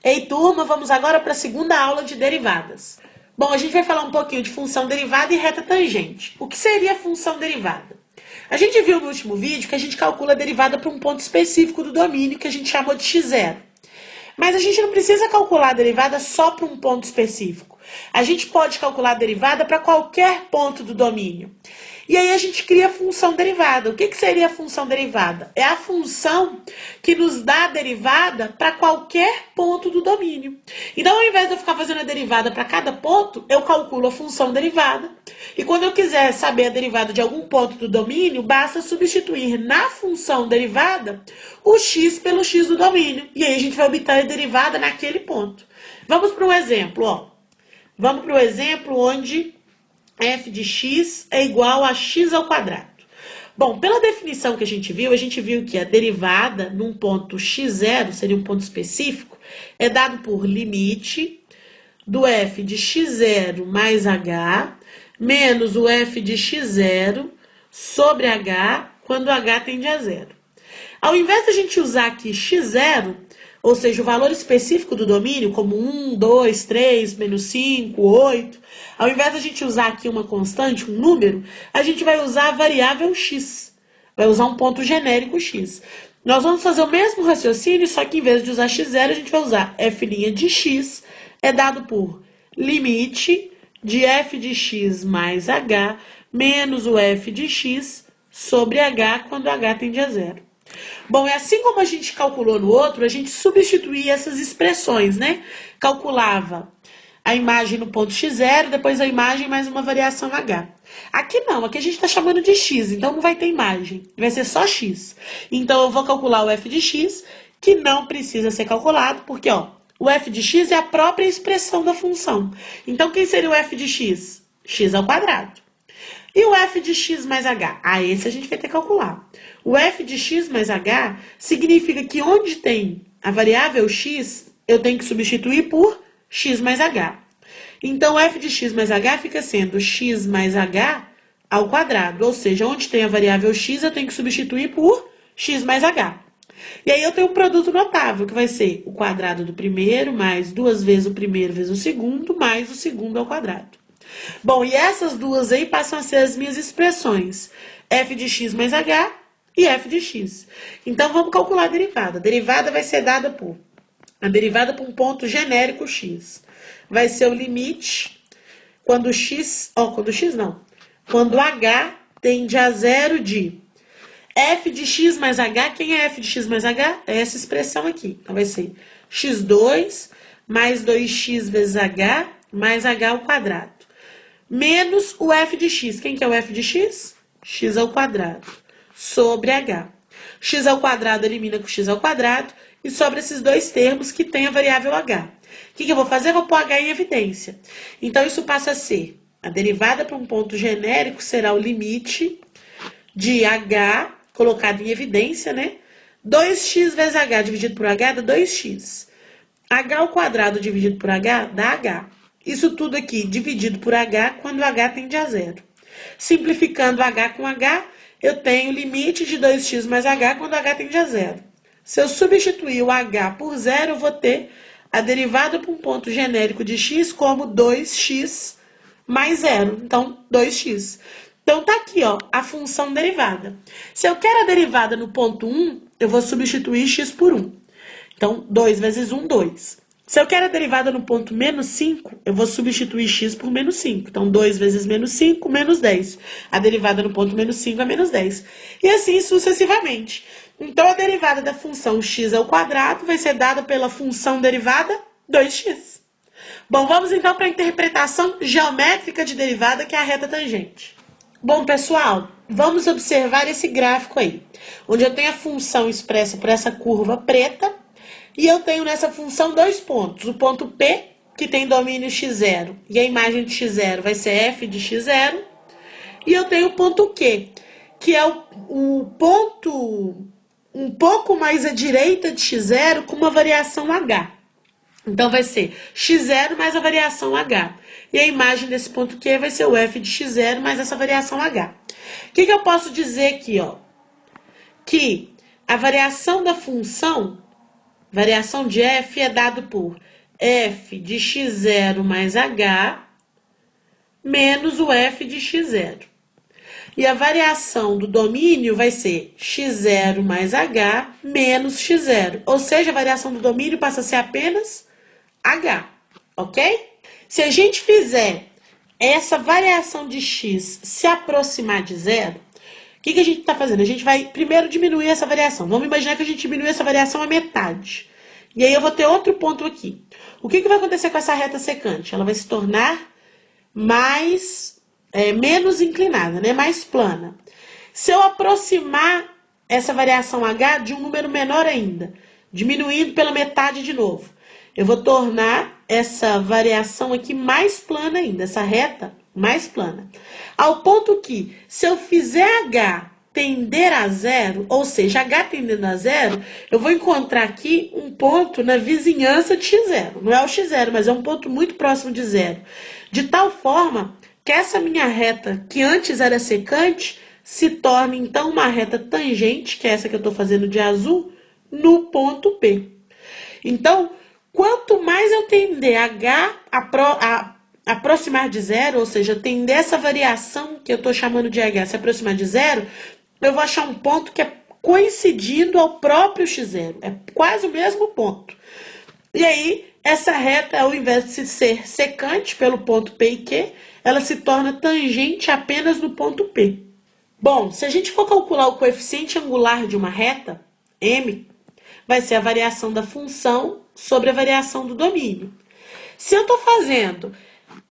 Ei, turma, vamos agora para a segunda aula de derivadas. Bom, a gente vai falar um pouquinho de função derivada e reta tangente. O que seria a função derivada? A gente viu no último vídeo que a gente calcula a derivada para um ponto específico do domínio que a gente chamou de x0. Mas a gente não precisa calcular a derivada só para um ponto específico. A gente pode calcular a derivada para qualquer ponto do domínio. E aí a gente cria a função derivada. O que seria a função derivada? É a função que nos dá a derivada para qualquer ponto do domínio. Então, ao invés de eu ficar fazendo a derivada para cada ponto, eu calculo a função derivada. E quando eu quiser saber a derivada de algum ponto do domínio, basta substituir na função derivada o x pelo x do domínio. E aí a gente vai obter a derivada naquele ponto. Vamos para um exemplo, ó. Vamos para o exemplo onde f de x é igual a x ao quadrado. Bom, pela definição que a gente viu que a derivada num ponto x0, seria um ponto específico, é dado por limite do f de x0 mais h menos o f de x0 sobre h quando h tende a zero. Ao invés de a gente usar aqui x0, ou seja, o valor específico do domínio, como 1, 2, 3, menos 5, 8, ao invés de a gente usar aqui uma constante, um número, a gente vai usar a variável x. Vai usar um ponto genérico x. Nós vamos fazer o mesmo raciocínio, só que em vez de usar x0, a gente vai usar f' de x, é dado por limite de f de x mais h, menos o f de x sobre h, quando h tende a zero. Bom, é assim como a gente calculou no outro, a gente substituía essas expressões, né? Calculava a imagem no ponto x0, depois a imagem mais uma variação h. Aqui não, aqui a gente está chamando de x, então não vai ter imagem, vai ser só x. Então eu vou calcular o f de x, que não precisa ser calculado, porque ó, o f de x é a própria expressão da função. Então quem seria o f de x? X ao quadrado. E o f de x mais h? Ah, esse a gente vai ter que calcular. O f de x mais h significa que onde tem a variável x, eu tenho que substituir por x mais h. Então, o f de x mais h fica sendo x mais h ao quadrado. Ou seja, onde tem a variável x, eu tenho que substituir por x mais h. E aí eu tenho um produto notável, que vai ser o quadrado do primeiro, mais 2 vezes o primeiro vezes o segundo, mais o segundo ao quadrado. Bom, e essas duas aí passam a ser as minhas expressões, f de x mais h e f de x. Então, vamos calcular a derivada. A derivada vai ser dada por um ponto genérico x. Vai ser o limite quando quando h tende a zero de f de x mais h. Quem é f de x mais h? É essa expressão aqui. Então, vai ser x2 mais 2x vezes h mais h ao quadrado. Menos o f de x. Quem que é o f de x? X ao quadrado. Sobre h. X ao quadrado elimina com x ao quadrado e sobra esses dois termos que tem a variável h. O que eu vou fazer? Eu vou pôr h em evidência. Então, isso passa a ser, a derivada para um ponto genérico será o limite de h, colocado em evidência, né? 2x vezes h dividido por h dá 2x. h ao quadrado dividido por h dá h. Isso tudo aqui dividido por h quando h tende a zero. Simplificando h com h, eu tenho o limite de 2x mais h quando h tende a zero. Se eu substituir o h por zero, eu vou ter a derivada para um ponto genérico de x como 2x mais zero. Então, 2x. Então, tá aqui, ó, a função derivada. Se eu quero a derivada no ponto 1, eu vou substituir x por 1. Então, 2 vezes 1, 2. Se eu quero a derivada no ponto menos 5, eu vou substituir x por menos 5. Então, 2 vezes menos 5, menos 10. A derivada no ponto menos 5 é menos 10. E assim sucessivamente. Então, a derivada da função x ao quadrado vai ser dada pela função derivada 2x. Bom, vamos então para a interpretação geométrica de derivada, que é a reta tangente. Bom, pessoal, vamos observar esse gráfico aí, onde eu tenho a função expressa por essa curva preta, e eu tenho nessa função dois pontos. O ponto P, que tem domínio x0, e a imagem de x0 vai ser f de x0. E eu tenho o ponto Q, que é o ponto um pouco mais à direita de x0 com uma variação h. Então, vai ser x0 mais a variação h. E a imagem desse ponto Q vai ser o f de x0 mais essa variação h. O que eu posso dizer aqui, ó? Que a variação da função variação de f é dado por f de x0 mais h menos o f de x0. E a variação do domínio vai ser x0 mais h menos x0. Ou seja, a variação do domínio passa a ser apenas h, ok? Se a gente fizer essa variação de x se aproximar de zero, o que a gente está fazendo? A gente vai primeiro diminuir essa variação. Vamos imaginar que a gente diminui essa variação à metade. E aí eu vou ter outro ponto aqui. O que vai acontecer com essa reta secante? Ela vai se tornar menos inclinada, né? Mais plana. Se eu aproximar essa variação h de um número menor ainda, diminuindo pela metade de novo, eu vou tornar essa variação aqui mais plana ainda, essa reta mais plana. Ao ponto que, se eu fizer h tender a zero, ou seja, h tendendo a zero, eu vou encontrar aqui um ponto na vizinhança de x0. Não é o x0, mas é um ponto muito próximo de zero. De tal forma que essa minha reta, que antes era secante, se torne então uma reta tangente, que é essa que eu estou fazendo de azul, no ponto P. Então, quanto mais eu tender h a aproximar de zero, ou seja, tender essa variação que eu estou chamando de h se aproximar de zero, eu vou achar um ponto que é coincidindo ao próprio x0. É quase o mesmo ponto. E aí, essa reta, ao invés de ser secante pelo ponto P e Q, ela se torna tangente apenas no ponto P. Bom, se a gente for calcular o coeficiente angular de uma reta, m, vai ser a variação da função sobre a variação do domínio. Se eu estou fazendo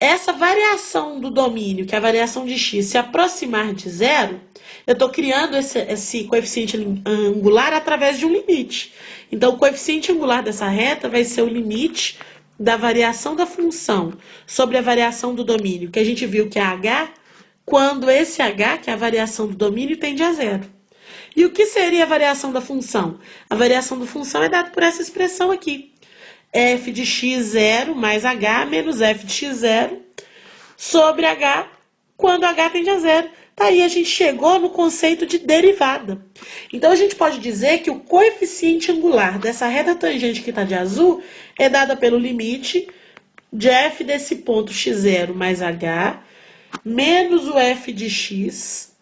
essa variação do domínio, que é a variação de x, se aproximar de zero, eu estou criando esse coeficiente angular através de um limite. Então, o coeficiente angular dessa reta vai ser o limite da variação da função sobre a variação do domínio, que a gente viu que é h, quando esse h, que é a variação do domínio, tende a zero. E o que seria a variação da função? A variação da função é dada por essa expressão aqui. F de x0 mais h menos f de x0 sobre h quando h tende a zero. Tá aí, a gente chegou no conceito de derivada. Então, a gente pode dizer que o coeficiente angular dessa reta tangente que está de azul é dada pelo limite de f desse ponto x0 mais h menos o f de x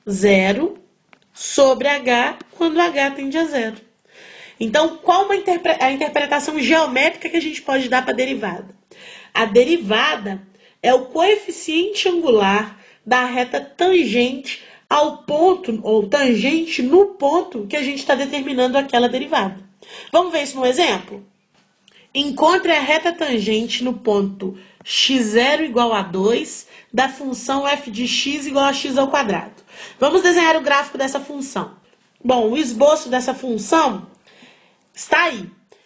0 sobre h quando h tende a zero. Então, qual a interpretação geométrica que a gente pode dar para a derivada? A derivada é o coeficiente angular da reta tangente ao ponto, ou tangente no ponto que a gente está determinando aquela derivada. Vamos ver isso no exemplo? Encontre a reta tangente no ponto x0 igual a 2 da função f de x igual a x ao quadrado. Vamos desenhar o gráfico dessa função. Bom, o esboço dessa função está aí.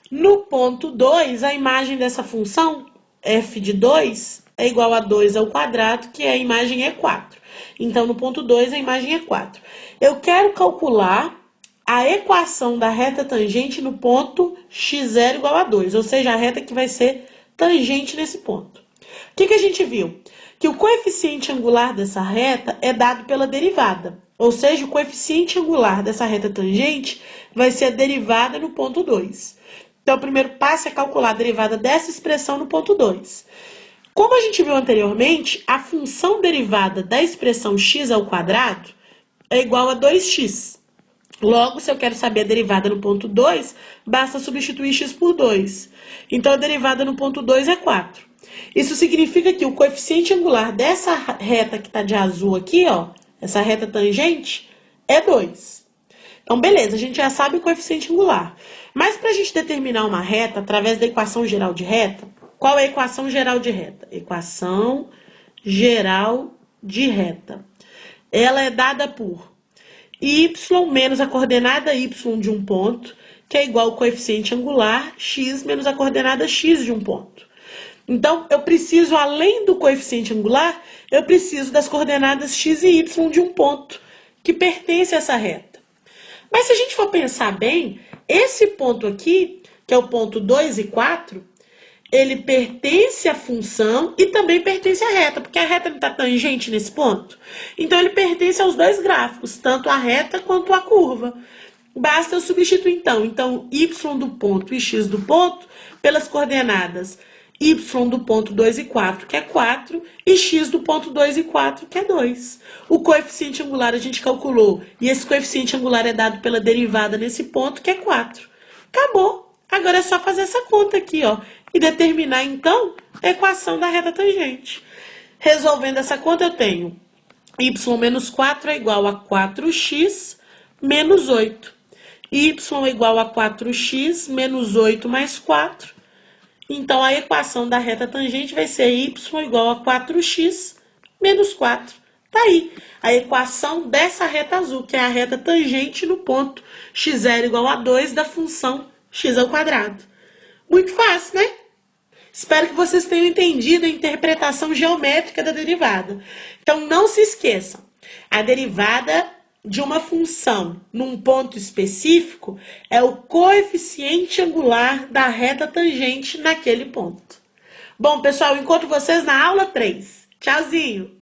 No ponto 2, a imagem dessa função, f de 2, é igual a 2 ao quadrado, que a imagem é 4. Então, no ponto 2, a imagem é 4. Eu quero calcular a equação da reta tangente no ponto x0 igual a 2, ou seja, a reta que vai ser tangente nesse ponto. O que a gente viu? Que o coeficiente angular dessa reta é dado pela derivada, ou seja, o coeficiente angular dessa reta tangente vai ser a derivada no ponto 2. Então, o primeiro passo é calcular a derivada dessa expressão no ponto 2. Como a gente viu anteriormente, a função derivada da expressão x ao quadrado é igual a 2x. Logo, se eu quero saber a derivada no ponto 2, basta substituir x por 2. Então, a derivada no ponto 2 é 4. Isso significa que o coeficiente angular dessa reta que está de azul aqui, ó, essa reta tangente, é 2. Então, beleza, a gente já sabe o coeficiente angular. Mas para a gente determinar uma reta através da equação geral de reta, qual é a equação geral de reta? Equação geral de reta. Ela é dada por y menos a coordenada y de um ponto, que é igual ao coeficiente angular x menos a coordenada x de um ponto. Então, eu preciso, além do coeficiente angular, eu preciso das coordenadas x e y de um ponto, que pertence a essa reta. Mas se a gente for pensar bem, esse ponto aqui, que é o ponto 2 e 4, ele pertence à função e também pertence à reta, porque a reta não está tangente nesse ponto. Então, ele pertence aos dois gráficos, tanto a reta quanto a curva. Basta eu substituir então y do ponto e x do ponto pelas coordenadas y do ponto 2 e 4, que é 4, e x do ponto 2 e 4, que é 2. O coeficiente angular a gente calculou, e esse coeficiente angular é dado pela derivada nesse ponto, que é 4. Acabou. Agora é só fazer essa conta aqui, ó, e determinar, então, a equação da reta tangente. Resolvendo essa conta, eu tenho y menos 4 é igual a 4x menos 8. Y é igual a 4x menos 8 mais 4. Então, a equação da reta tangente vai ser y igual a 4x menos 4. Tá aí a equação dessa reta azul, que é a reta tangente no ponto x0 igual a 2 da função x ao quadrado. Muito fácil, né? Espero que vocês tenham entendido a interpretação geométrica da derivada. Então, não se esqueçam, a derivada de uma função num ponto específico é o coeficiente angular da reta tangente naquele ponto. Bom, pessoal, encontro vocês na aula 3. Tchauzinho!